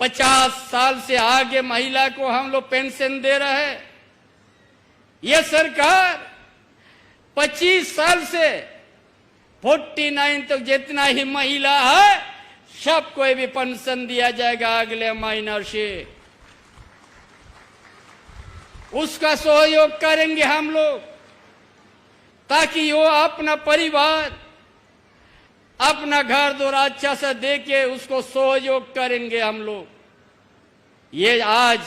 50 साल से आगे महिला को हम लोग पेंशन दे रहे हैं। ये सरकार 25 साल से 49 तक जितना ही महिला है सबको भी पेंशन दिया जाएगा अगले महीने से। उसका सहयोग करेंगे हम लोग ताकि वो अपना परिवार अपना घर द्वार अच्छा से देके उसको सहयोग करेंगे हम लोग। ये आज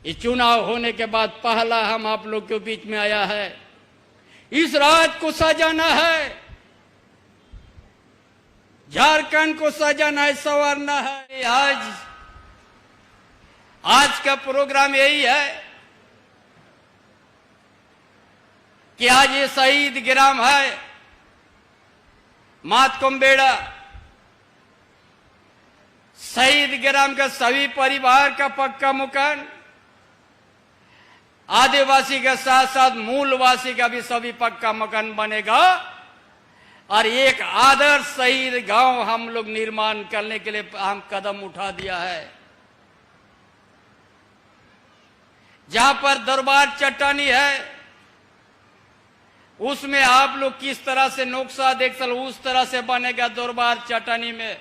ये चुनाव होने के बाद पहला हम आप लोग के बीच में आया है। इस रात को सजाना है, झारखंड को सजाना है, संवारना है। आज का प्रोग्राम यही है कि आज ये शहीद ग्राम है मातकुम्बेड़ा। शहीद ग्राम का सभी परिवार का पक्का मकान, आदिवासी के साथ साथ मूलवासी का भी सभी पक्का मकान बनेगा और एक आदर्श शहीद गांव हम लोग निर्माण करने के लिए हम कदम उठा दिया है। जहां पर दरबार चट्टानी है उसमें आप लोग किस तरह से नक्शा देख सकते, उस तरह से बनेगा दरबार चट्टानी में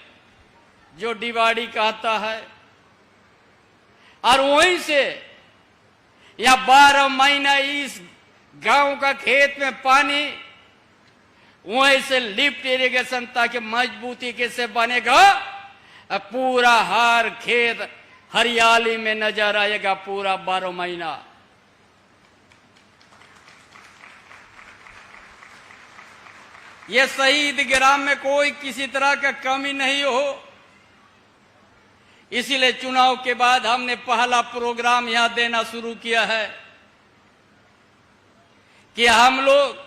जो डिवाड़ी कहता है। और वहीं से या 12 महीना इस गांव का खेत में पानी वहीं से लिफ्ट इरिगेशन ताकि मजबूती कैसे बनेगा, पूरा हर खेत हरियाली में नजर आएगा पूरा 12 महीना। ये शहीद ग्राम में कोई किसी तरह का कमी नहीं हो, इसीलिए चुनाव के बाद हमने पहला प्रोग्राम यहां देना शुरू किया है कि हम लोग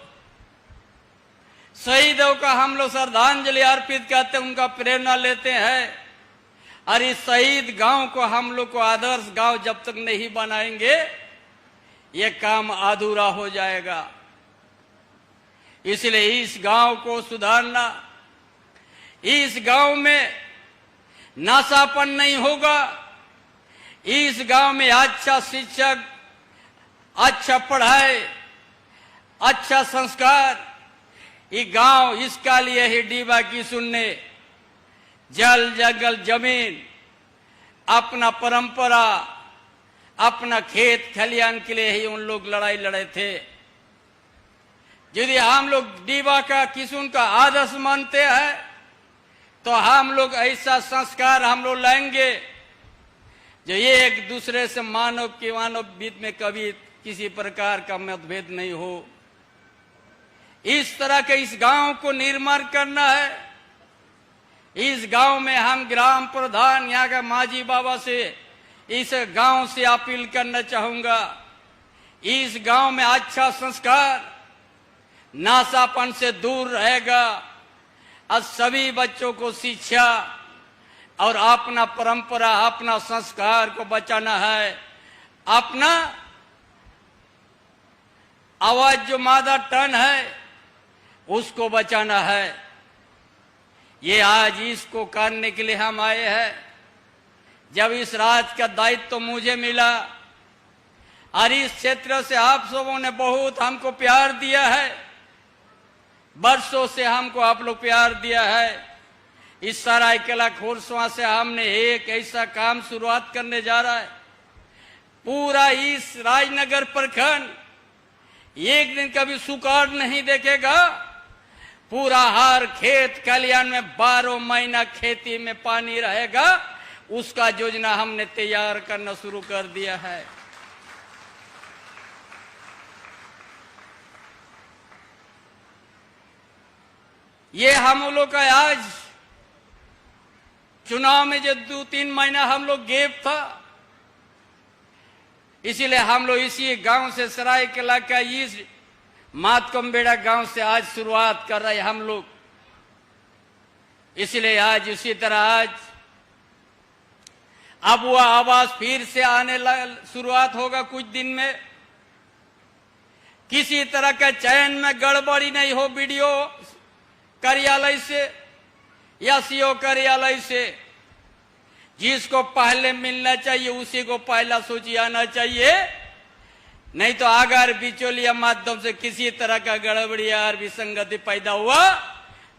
शहीदों का हम लोग श्रद्धांजलि अर्पित करते हैं, उनका प्रेरणा लेते हैं। और इस शहीद गांव को हम लोग को आदर्श गांव जब तक नहीं बनाएंगे ये काम अधूरा हो जाएगा। इसलिए इस गांव को सुधारना, इस गांव में नशापन नहीं होगा, इस गांव में अच्छा शिक्षक, अच्छा पढ़ाई, अच्छा संस्कार, ये गांव इसका लिए ही डीवा किशुन ने जल जंगल जमीन अपना परंपरा अपना खेत खलियान के लिए ही उन लोग लड़ाई लड़े थे। यदि हम लोग डीवा का किशुन का आदर्श मानते हैं तो हम लोग ऐसा संस्कार हम लोग लाएंगे जो ये एक दूसरे से मानव के मानव बीच में कभी किसी प्रकार का मतभेद नहीं हो। इस तरह के इस गांव को निर्माण करना है। इस गांव में हम ग्राम प्रधान यहाँ का माजी बाबा से इस गांव से अपील करना चाहूंगा, इस गांव में अच्छा संस्कार नासापन से दूर रहेगा और सभी बच्चों को शिक्षा और अपना परंपरा अपना संस्कार को बचाना है। अपना आवाज जो मदर टंग है उसको बचाना है। ये आज इसको करने के लिए हम आए हैं। जब इस राज्य का दायित्व तो मुझे मिला और इस क्षेत्र से आप सबों ने बहुत हमको प्यार दिया है, वर्षों से हमको आप लोग प्यार दिया है। इस सरायकेला खोरसवा से हमने एक ऐसा काम शुरुआत करने जा रहा है। पूरा इस राजनगर प्रखंड एक दिन कभी सुकाड़ नहीं देखेगा। पूरा हर खेत खलियान में 12 महीना खेती में पानी रहेगा, उसका योजना हमने तैयार करना शुरू कर दिया है। ये हम लोग का आज चुनाव में जो 2-3 महीना हम लोग गैप था, इसीलिए हम लोग इसी गांव से सरायकेला का इस मातकुम्बेड़ा गांव से आज शुरुआत कर रहे हैं हम लोग। इसलिए आज उसी तरह आज अब वह आवाज फिर से आने शुरुआत होगा कुछ दिन में। किसी तरह का चयन में गड़बड़ी नहीं हो, वीडियो कार्यालय से या सीओ कार्यालय से जिसको पहले मिलना चाहिए उसी को पहला सूची आना चाहिए, नहीं तो अगर बिचौलिया माध्यम से किसी तरह का गड़बड़ी और विसंगति पैदा हुआ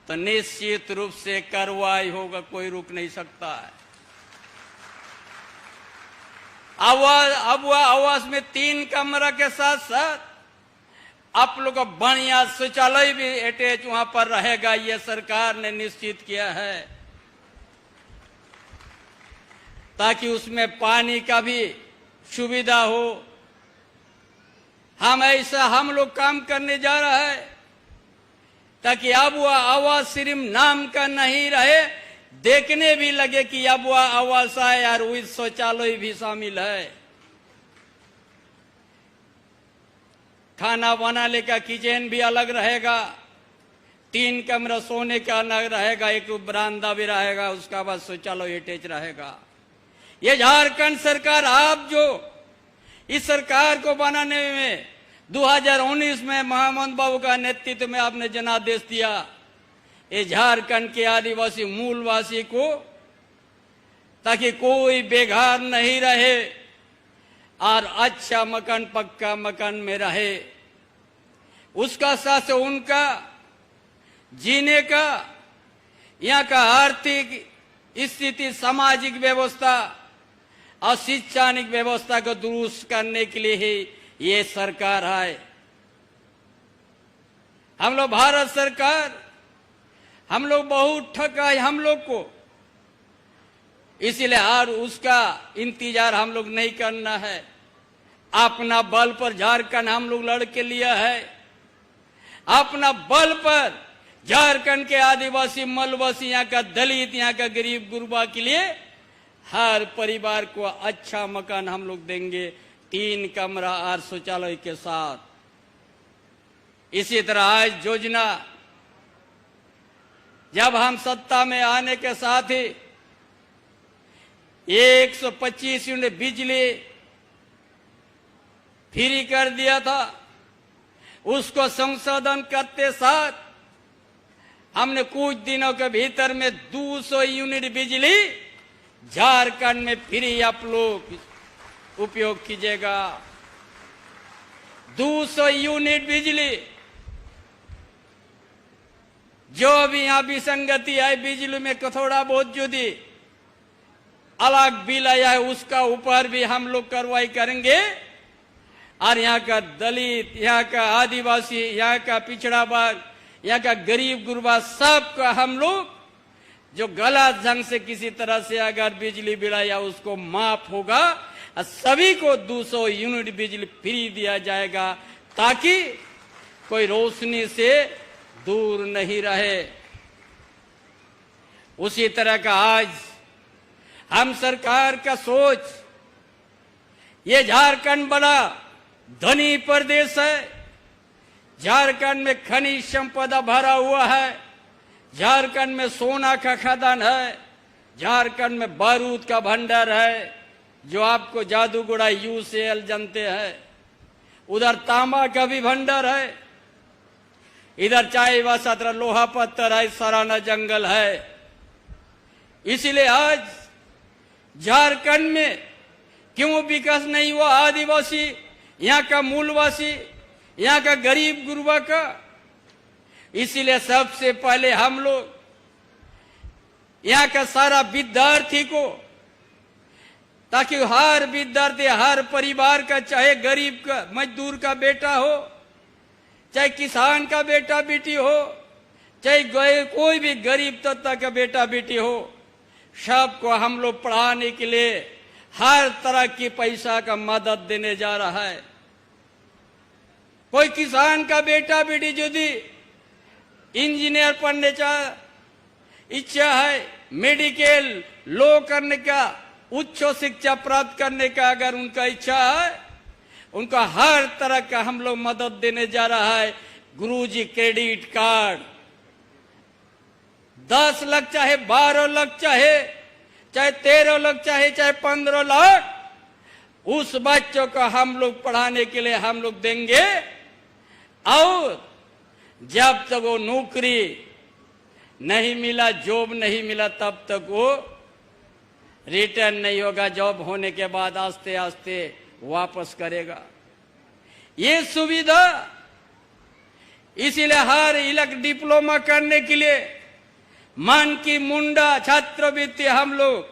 तो निश्चित रूप से कार्रवाई होगा, कोई रुक नहीं सकता है। आवास में 3 कमरा के साथ साथ आप लोग का बढ़िया शौचालय भी अटैच वहां पर रहेगा, यह सरकार ने निश्चित किया है, ताकि उसमें पानी का भी सुविधा हो। हम लोग काम करने जा रहा है ताकि अब वह आवास सिर्फ नाम का नहीं रहे, देखने भी लगे कि अब वह आवास है और विद शौचालय भी शामिल है। खाना बनाने का किचन भी अलग रहेगा, 3 कमरा सोने का अलग रहेगा, एक बरामदा भी रहेगा, उसका बाद शौचालय अटैच रहेगा। ये झारखंड सरकार, आप जो इस सरकार को बनाने में 2019 में मोहम्मद बाबू का नेतृत्व में आपने जनादेश दिया, ये झारखंड के आदिवासी मूलवासी को, ताकि कोई बेघर नहीं रहे और अच्छा मकान, पक्का मकान में रहे, उसका साथ उनका जीने का, यहाँ का आर्थिक स्थिति, सामाजिक व्यवस्था और शैक्षणिक व्यवस्था को दुरुस्त करने के लिए ही ये सरकार है। हम लोग भारत सरकार, हम लोग बहुत ठगा है हम लोग को, इसीलिए और उसका इंतजार हम लोग नहीं करना है। अपना बल पर झारखंड हम लोग लड़के लिया है, अपना बल पर झारखंड के आदिवासी, मलवासी, यहाँ का दलित, यहाँ का गरीब गुरबा के लिए हर परिवार को अच्छा मकान हम लोग देंगे, 3 कमरा और शौचालय के साथ। इसी तरह आज योजना, जब हम सत्ता में आने के साथ ही 125 यूनिट बिजली फ्री कर दिया था, उसको संशोधन करते साथ हमने कुछ दिनों के भीतर में 200 यूनिट बिजली झारखंड में फ्री आप लोग उपयोग कीजिएगा। 200 यूनिट बिजली, जो भी यहाँ विसंगति है बिजली में, थोड़ा बहुत जो दी अलग बिल आया है उसका ऊपर भी हम लोग कार्रवाई करेंगे। और यहाँ का दलित, यहाँ का आदिवासी, यहाँ का पिछड़ा वर्ग, यहाँ का गरीब गुरबा, सबका हम लोग जो गलत ढंग से किसी तरह से अगर बिजली बिल आया उसको माफ होगा और सभी को 200 यूनिट बिजली फ्री दिया जाएगा, ताकि कोई रोशनी से दूर नहीं रहे। उसी तरह का आज हम सरकार का सोच, ये झारखंड बड़ा धनी प्रदेश है, झारखंड में खनिज संपदा भरा हुआ है, झारखंड में सोना का खदान है, झारखंड में बारूद का भंडार है, जो आपको जादूगोड़ा यूसीएल जानते हैं, उधर तांबा का भी भंडार है, इधर चाईबा सतरा लोहा पत्थर है, सराना जंगल है। इसीलिए आज झारखंड में क्यों विकास नहीं हुआ? आदिवासी, यहाँ का मूलवासी, यहाँ का गरीब गुरबा का। इसीलिए सबसे पहले हम लोग यहाँ का सारा विद्यार्थी को, ताकि हर विद्यार्थी, हर परिवार का, चाहे गरीब का, मजदूर का बेटा हो, चाहे किसान का बेटा बेटी हो, चाहे कोई भी गरीब तबका का बेटा बेटी हो, सबको हम लोग पढ़ाने के लिए हर तरह की पैसा का मदद देने जा रहा है। कोई किसान का बेटा बेटी यदि इंजीनियर पढ़ने का इच्छा है, मेडिकल, लॉ करने का, उच्च शिक्षा प्राप्त करने का अगर उनका इच्छा है, उनका हर तरह का हम लोग मदद देने जा रहा है। गुरुजी क्रेडिट कार्ड 10 लाख चाहे 12 लाख चाहे 13 लाख चाहे 15 लाख, उस बच्चों को हम लोग पढ़ाने के लिए हम लोग देंगे। और जब तक वो नौकरी नहीं मिला, जॉब नहीं मिला, तब तक वो रिटर्न नहीं होगा, जॉब होने के बाद आस्ते आस्ते वापस करेगा। ये सुविधा इसीलिए हर इलाक डिप्लोमा करने के लिए मन की मुंडा छात्रवृत्ति हम लोग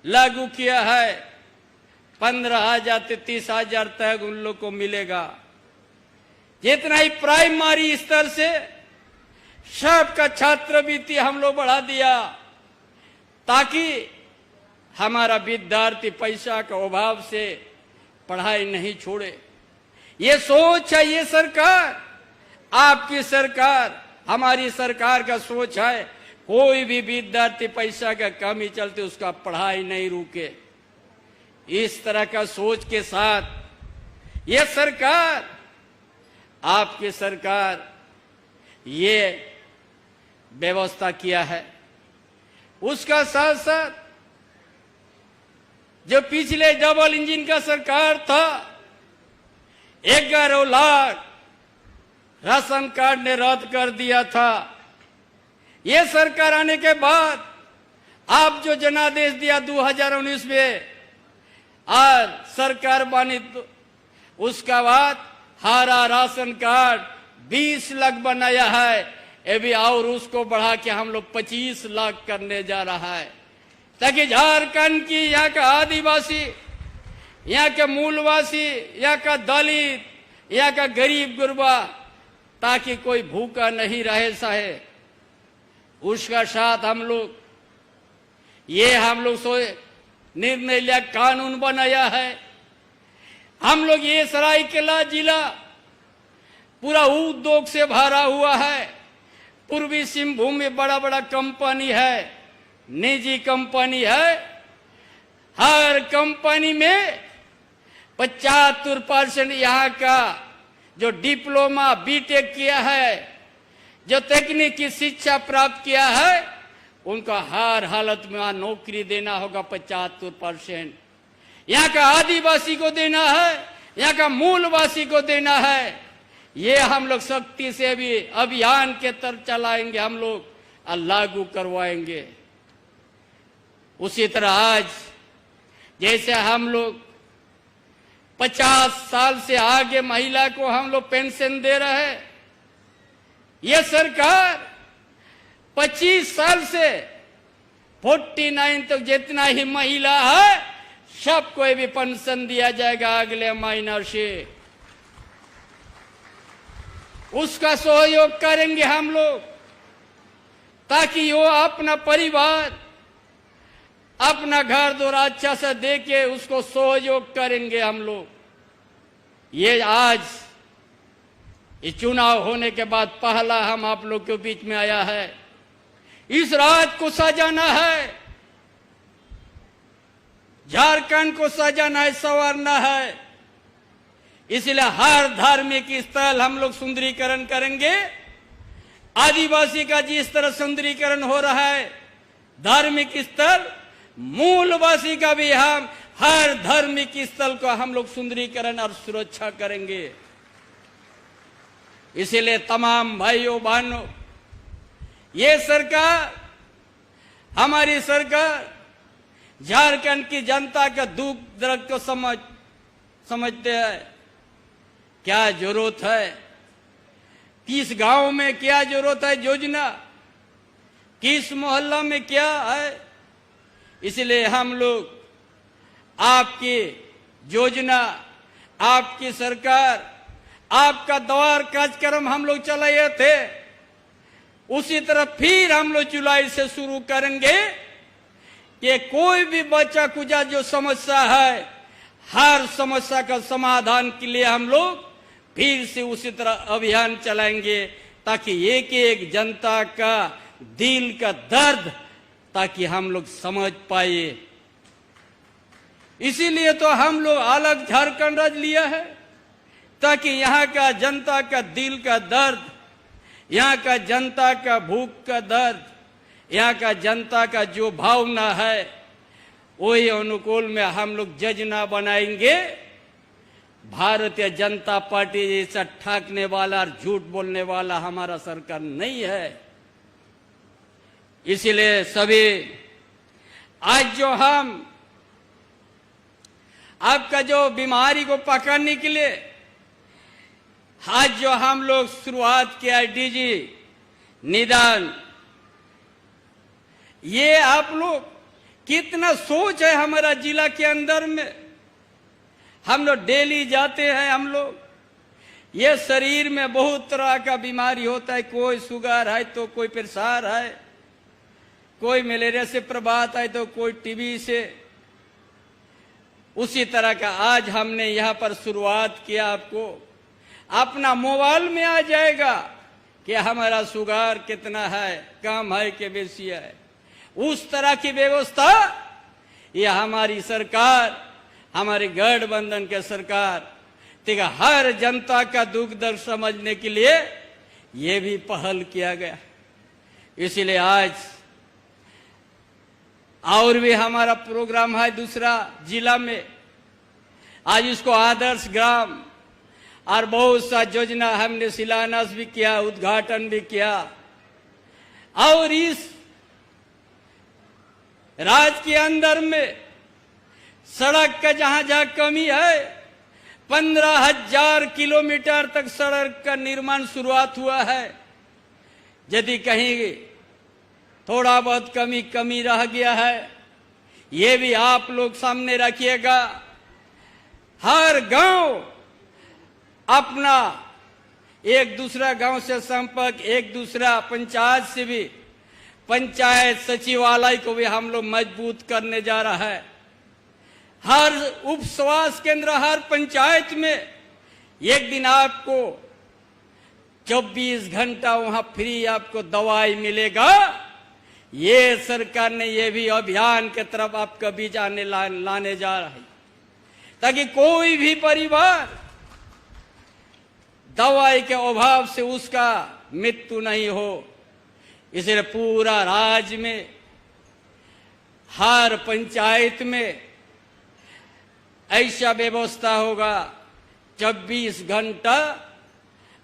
लागू किया है। 15,000 से 30,000 तक उन लोग को मिलेगा। जितना ही प्राइमरी स्तर से सबका छात्रवृत्ति हम लोग बढ़ा दिया, ताकि हमारा विद्यार्थी पैसा के अभाव से पढ़ाई नहीं छोड़े। ये सोच है, ये सरकार, आपकी सरकार, हमारी सरकार का सोच है, कोई भी विद्यार्थी पैसा का कमी चलते उसका पढ़ाई नहीं रुके। इस तरह का सोच के साथ ये सरकार, आपकी सरकार, ये व्यवस्था किया है। उसका साथ साथ जो पिछले डबल इंजन का सरकार था, 11 लाख राशन कार्ड ने रद्द कर दिया था। ये सरकार आने के बाद आप जो जनादेश दिया 2019 में और सरकार बनी, तो उसका बाद हरा राशन कार्ड 20 लाख बनाया है। अभी और उसको बढ़ा के हम लोग 25 लाख करने जा रहा है, ताकि झारखंड की, यहाँ का आदिवासी, यहाँ के मूलवासी, यहाँ का दलित, यहाँ का गरीब गुरबा, ताकि कोई भूखा नहीं रहे सहे। उसका साथ हम लोग निर्णय लिया, कानून बनाया है। हम लोग ये सरायकेला जिला पूरा उद्योग से भरा हुआ है। पूर्वी सिंहभूम में बड़ा बड़ा कंपनी है, निजी कंपनी है। हर कंपनी में 75% यहाँ का जो डिप्लोमा बीटेक किया है, जो तकनीकी शिक्षा प्राप्त किया है, उनका हर हालत में नौकरी देना होगा 75%। यहाँ का आदिवासी को देना है, यहाँ का मूलवासी को देना है। ये हम लोग सख्ती से भी अभियान के तरफ चलाएंगे, हम लोग और लागू करवाएंगे। उसी तरह आज जैसे हम लोग 50 साल से आगे महिला को हम लोग पेंशन दे रहे हैं, ये सरकार 25 साल से 49 तक जितना ही महिला है सबको भी पेंशन दिया जाएगा अगले महीना से। उसका सहयोग करेंगे हम लोग, ताकि वो अपना परिवार, अपना घर द्वार अच्छा से देके उसको सहयोग करेंगे हम लोग। ये आज ये चुनाव होने के बाद पहला हम आप लोग के बीच में आया है। इस रात को सजाना है, झारखंड को सजाना है, संवारना है। इसलिए हर धार्मिक स्थल हम लोग सुंदरीकरण करेंगे। आदिवासी का जिस तरह सुंदरीकरण हो रहा है धार्मिक स्थल, मूलवासी का भी हम हर धार्मिक स्थल को हम लोग सुंदरीकरण और सुरक्षा करेंगे। इसीलिए तमाम भाइयों बहनों, ये सरकार, हमारी सरकार झारखंड की जनता का दुख दर्द को समझते हैं। क्या जरूरत है, किस गांव में क्या जरूरत है योजना, किस मोहल्ला में क्या है। इसलिए हम लोग आपकी योजना, आपकी सरकार, आपका द्वार कार्यक्रम हम लोग चलाए थे, उसी तरह फिर हम लोग जुलाई से शुरू करेंगे कि कोई भी बच्चा कुचा जो समस्या है, हर समस्या का समाधान के लिए हम लोग फिर से उसी तरह अभियान चलाएंगे, ताकि एक एक जनता का दिल का दर्द ताकि हम लोग समझ पाए। इसीलिए तो हम लोग अलग झारखंड राज्य लिया है, ताकि यहाँ का जनता का दिल का दर्द, यहाँ का जनता का भूख का दर्द, यहाँ का जनता का जो भावना है, वही अनुकूल में हम लोग योजना बनाएंगे। भारतीय जनता पार्टी जैसा ठाकने वाला और झूठ बोलने वाला हमारा सरकार नहीं है। इसीलिए सभी आज जो हम आपका जो बीमारी को पकड़ने के लिए आज जो हम लोग शुरुआत किया डीजी निदान, ये आप लोग कितना सोच है हमारा जिला के अंदर में। हम लोग डेली जाते हैं, हम लोग ये शरीर में बहुत तरह का बीमारी होता है, कोई शुगर है तो कोई प्रेशर है, कोई मलेरिया से प्रभावित है तो कोई टीबी से। उसी तरह का आज हमने यहाँ पर शुरुआत किया, आपको अपना मोबाइल में आ जाएगा कि हमारा शुगर कितना है, कम है कि बेसी है। उस तरह की व्यवस्था ये हमारी सरकार, हमारी गठबंधन के सरकार तेगा हर जनता का दुख दर्द समझने के लिए ये भी पहल किया गया। इसीलिए आज और भी हमारा प्रोग्राम है दूसरा जिला में। आज इसको आदर्श ग्राम और बहुत सा योजना हमने शिलान्यास भी किया, उद्घाटन भी किया। और इस राज्य के अंदर में सड़क का जहां जहां कमी है 15,000 किलोमीटर तक सड़क का निर्माण शुरुआत हुआ है। यदि कहीं थोड़ा बहुत कमी रह गया है, ये भी आप लोग सामने रखिएगा। हर गांव अपना एक दूसरा गांव से संपर्क, एक दूसरा पंचायत से भी, पंचायत सचिवालय को भी हम लोग मजबूत करने जा रहा है। हर उप स्वास्थ्य केंद्र, हर पंचायत में एक दिन आपको 24 घंटा वहां फ्री आपको दवाई मिलेगा। ये सरकार ने ये भी अभियान के तरफ आपका बीच लाने जा रहा है, ताकि कोई भी परिवार दवाई के अभाव से उसका मृत्यु नहीं हो। इसलिए पूरा राज्य में हर पंचायत में ऐसा व्यवस्था होगा, 24 घंटा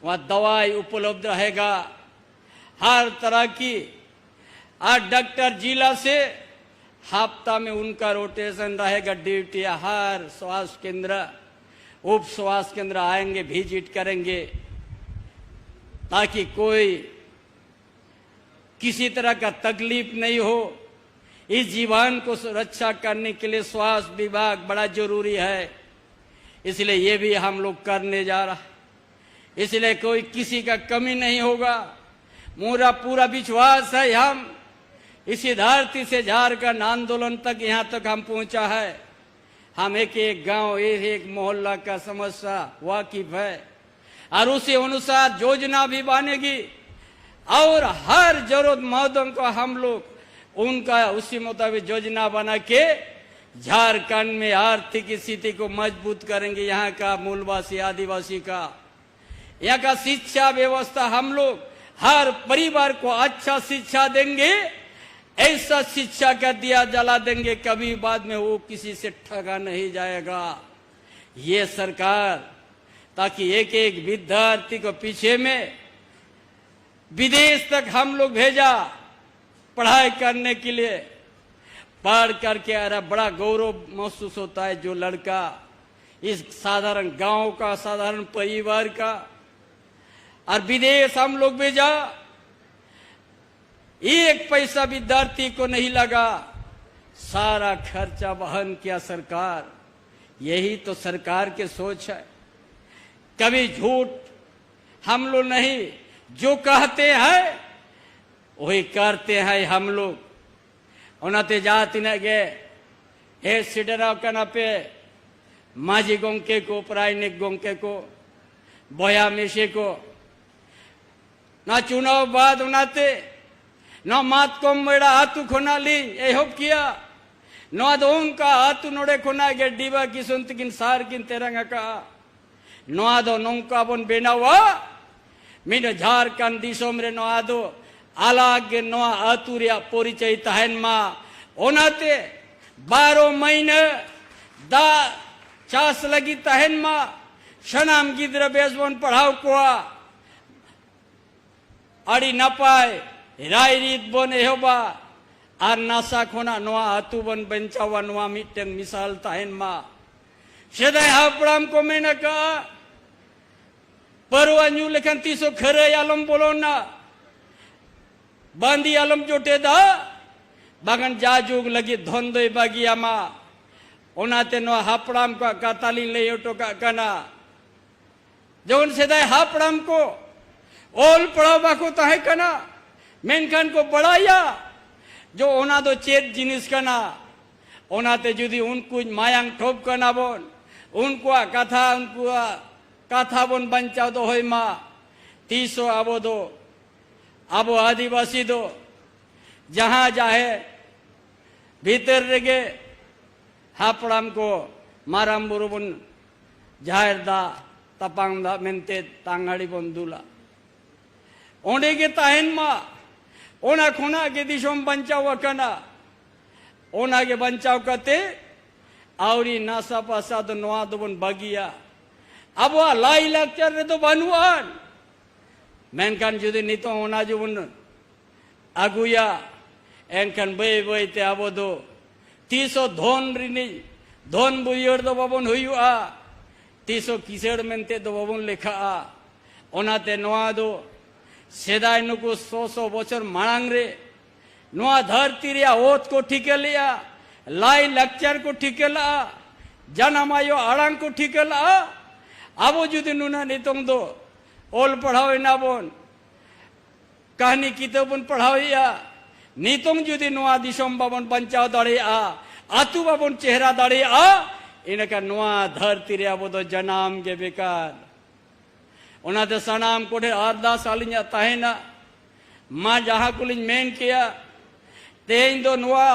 वहां दवाई उपलब्ध रहेगा हर तरह की। और डॉक्टर जिला से हफ्ता में उनका रोटेशन रहेगा ड्यूटी। हर स्वास्थ्य केंद्र, उप स्वास्थ्य केंद्र आएंगे, विजिट करेंगे, ताकि कोई किसी तरह का तकलीफ नहीं हो। इस जीवन को सुरक्षा करने के लिए स्वास्थ्य विभाग बड़ा जरूरी है। इसलिए ये भी हम लोग करने जा रहा है। इसलिए कोई किसी का कमी नहीं होगा। मेरा पूरा विश्वास है, हम इसी धरती से झारखंड आंदोलन तक यहाँ तक हम पहुंचा है। हम एक एक गांव, एक एक मोहल्ला का समस्या वाकिफ है और उसी अनुसार योजना भी बनेगी और हर जरूरतमंदों को हम लोग उनका उसी मुताबिक योजना बना के झारखंड में आर्थिक स्थिति को मजबूत करेंगे। यहाँ का मूलवासी आदिवासी का, यहाँ का शिक्षा व्यवस्था हम लोग हर परिवार को अच्छा शिक्षा देंगे। ऐसा शिक्षा का दिया जला देंगे, कभी बाद में वो किसी से ठगा नहीं जाएगा। ये सरकार, ताकि एक एक विद्यार्थी को पीछे में विदेश तक हम लोग भेजा पढ़ाई करने के लिए। पढ़ करके अरे बड़ा गौरव महसूस होता है जो लड़का इस साधारण गांव का, साधारण परिवार का, और विदेश हम लोग भेजा। एक पैसा विद्यार्थी को नहीं लगा, सारा खर्चा वहन किया सरकार। यही तो सरकार की सोच है। कभी झूठ हम लोग नहीं, जो कहते हैं वही करते हैं हम लोग। उन्हें जाति न गए हे सिडरा कना पे माझी गोंके को, प्रायनिक गोंके को, बोया मेशे को ना चुनाव बाद उनाते न मात को मेरा हाथू खोना ली एहोप किया न दोन का हाथू नोड़े खोना गे डीबा की सुनत किन सार किन तेरंगा का नोआ दो नौका बन बेनावा मीन झारखंड दिसोम रे नोआ दो आलागे नोआ आतुरिया परिचय तहन मा ओनाते 12 महीने दा चास लगी तहन मा शनाम गिद्र बेजबन पढ़ाव कोआ अड़ी नपाय राय रीत बन एहोबा आर नासा खोना नोआ आतुबन बंचावा नोआ मिटन मिसाल ताहेन मा सेदाय हापड़ाम को मेना का परवा न्यू लेखन तीसो खरे आलम बोलोना बांदी आलम जोटे दा बागन जाजुग लगी धोंदोय बागियामा ओनाते नो हापड़ाम का काताली ले ओटो का कना जोन सेदाय हापड़ाम को ओल पढ़ाव बाको ताहे कना मेनखान को बढ़ाया जो ओना दो चेत जिनिस कना ओनाते जुदी उनको मायांग ठोप कना बोन उनको कथा बोन बंचाव दो होय मा तीसो आबो दो आबो आदिवासी दो जहां जाहे भीतर रेगे हापड़ाम को माराम बुरुबन जाहिर दा तपांग दा मेनते तांगाड़ी बोन दुला ओंडे के ताहेन मा ओना खोना के दिशों बंचाव कना ओना के बंचाव करते आवरी नासा पासा दो नोआ दो बन बगिया अब वह लाई लेक्चर रे तो बनुआन मेनकान जुदी नितो ओना जो बन अगुया एनकान बे बे ते आबो दो तीसो धोन रिनी धोन बुयर दो बाबन हुयुआ तीसो किसेड़ मेनते दो बाबन लेखा ओनाते नोआ दो सेदाय नुकु 100 बचर मांग रे नोआ धरती रे ओत को ठीके लिया लाई लेक्चर को ठीके ला जनामायो आड़ांग को ठीके ला आबो जुदी नुना नितों दो ओल पढ़ावे ना बोन कहानी किताबन पढ़ाविया नितों जुदी नोआ दिशों बाबन बंचाव दाड़े आतु बाबन चेहरा दाड़े इनका नोआ धरती रे आबो दो जनाम के बेकार ओनाते सनाम कोठे अरदास आलिया ताहेना मां जहां कुलिन मेन किया तेन दो नुआ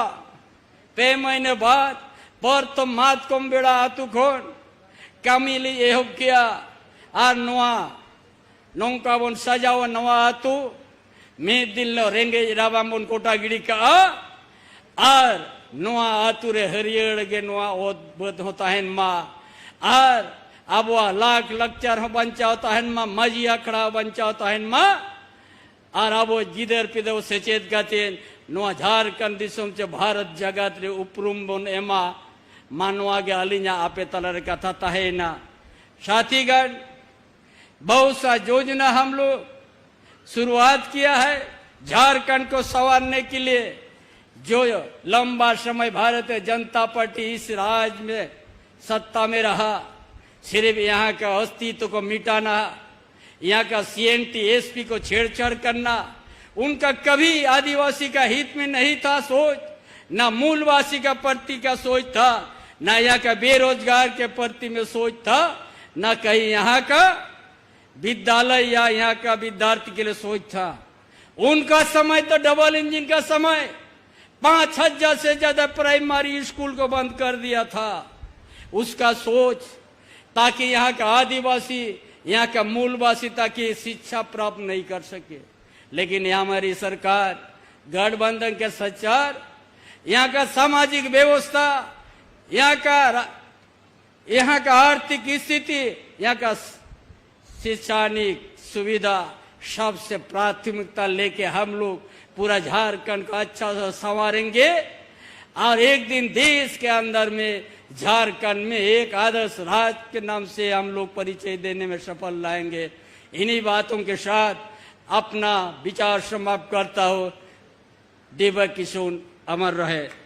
पे महीने बाद पर तो मात कम बेड़ा आतु खोन कामिली एहब किया आर नुआ नौका बन सजावा नवा आतु मे दिल रेंगे राबाम बन कोटा गिड़ी का आर नुआ आतु रे हरियर गे नुआ ओत बद होता है मा आर अब लाख लक्चर हो बंचाव ताहन मा मजी अखड़ा बंचाव ताहन मा और अब जिदर पिदो सचेत गाते नुआ झारखंड दिसम चे भारत जगत रे उपरुम बन एमा मानवा के अलिया आपे तलर कथा ताहेना साथीगण बहुत सा योजना हम लोग शुरुआत किया है झारखंड को संवारने के लिए जो लंबा समय भारतीय जनता पार्टी इस राज्य में सत्ता में रहा सिर्फ यहाँ का अस्तित्व को मिटाना यहाँ का सीएनटी एसपी को छेड़छाड़ करना उनका कभी आदिवासी का हित में नहीं था सोच ना मूलवासी का प्रति का सोच था ना यहाँ का बेरोजगार के प्रति में सोच था ना कहीं यहाँ का विद्यालय या यहाँ का विद्यार्थी के लिए सोच था उनका समय तो डबल इंजन का समय 5,000 से ज्यादा प्राइमरी स्कूल को बंद कर दिया था उसका सोच ताकि यहाँ का आदिवासी यहाँ का मूलवासी ताकि शिक्षा प्राप्त नहीं कर सके लेकिन यहाँ हमारी सरकार गठबंधन के सच्चार यहाँ का सामाजिक व्यवस्था यहाँ का आर्थिक स्थिति यहाँ का शैक्षणिक सुविधा सबसे प्राथमिकता लेके हम लोग पूरा झारखंड को अच्छा से संवारेंगे और एक दिन देश के अंदर में झारखंड में एक आदर्श राज्य के नाम से हम लोग परिचय देने में सफल लाएंगे। इन्हीं बातों के साथ अपना विचार समाप्त करता हूँ। दिव्य किशोर अमर रहे।